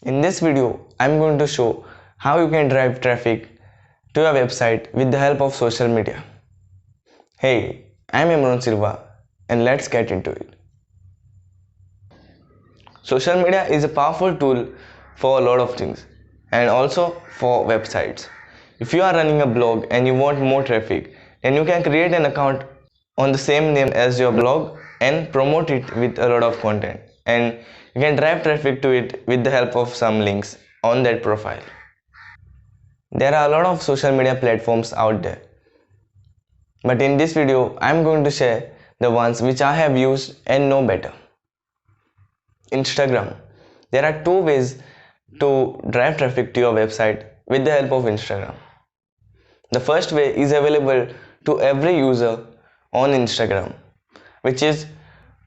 In this video, I'm going to show how you can drive traffic to your website with the help of social media. Hey, I'm Amron Silva and let's get into it. Social media is a powerful tool for a lot of things and also for websites. If you are running a blog and you want more traffic, then you can create an account on the same name as your blog and promote it with a lot of content, and you can drive traffic to it with the help of some links on that profile. There are a lot of social media platforms out there, but in this video I'm going to share the ones which I have used and know better. Instagram. There are two ways to drive traffic to your website with the help of Instagram. The first way is available to every user on Instagram, which is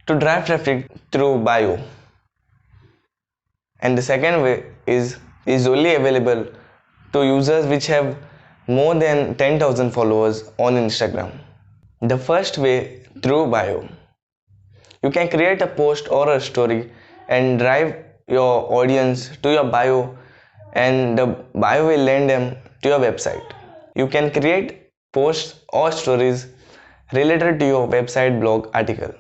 to drive traffic through bio. And the second way is only available to users which have more than 10,000 followers on Instagram. The first way, through bio. You can create a post or a story and drive your audience to your bio, and the bio will land them to your website. You can create posts or stories related to your website blog article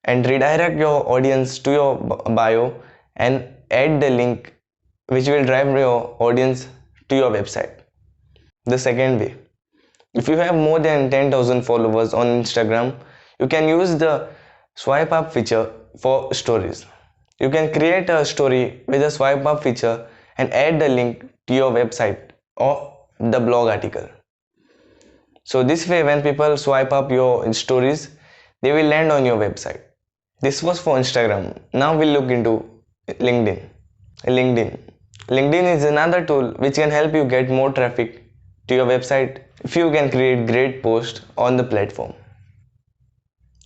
and redirect your audience to your bio and add the link which will drive your audience to your website. The second way, if you have more than 10,000 followers on Instagram, you can use the swipe up feature for stories. You can create a story with a swipe up feature and add the link to your website or the blog article. So this way, when people swipe up your stories, they will land on your website. This was for Instagram. Now we'll look into LinkedIn. LinkedIn is another tool which can help you get more traffic to your website if you can create great posts on the platform.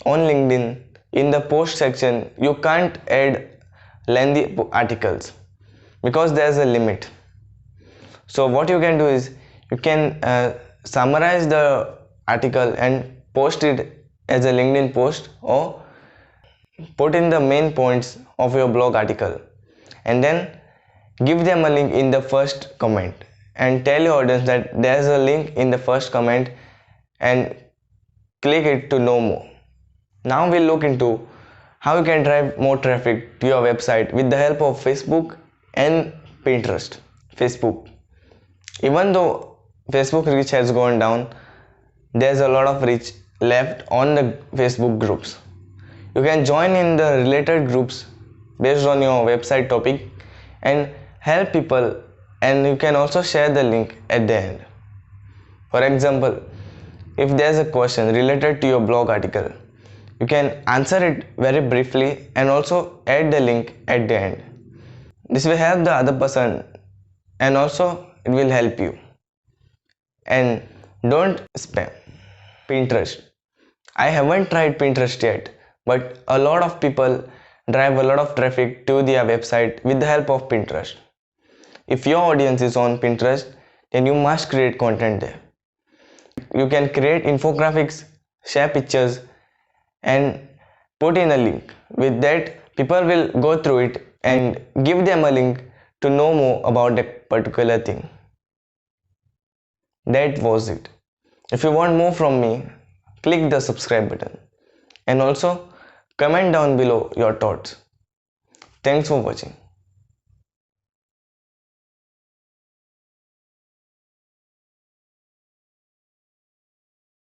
On LinkedIn, in the post section, you can't add lengthy articles because there's a limit. So what you can do is you can summarize the article and post it as a LinkedIn post, or put in the main points of your blog article and then give them a link in the first comment and tell your audience that there's a link in the first comment and click it to know more. Now we'll look into how you can drive more traffic to your website with the help of Facebook and Pinterest. Facebook. Even though Facebook reach has gone down, there's a lot of reach left on the Facebook groups. You can join in the related groups based on your website topic and help people, and you can also share the link at the end. For example, if there's a question related to your blog article, you can answer it very briefly and also add the link at the end. This will help the other person and also it will help you. And don't spam. Pinterest. I haven't tried Pinterest yet, but a lot of people drive a lot of traffic to their website with the help of Pinterest. If your audience is on Pinterest, then you must create content there. You can create infographics, share pictures and put in a link. With that, people will go through it and give them a link to know more about that particular thing. That was it. If you want more from me, click the subscribe button and also comment down below your thoughts. Thanks for watching.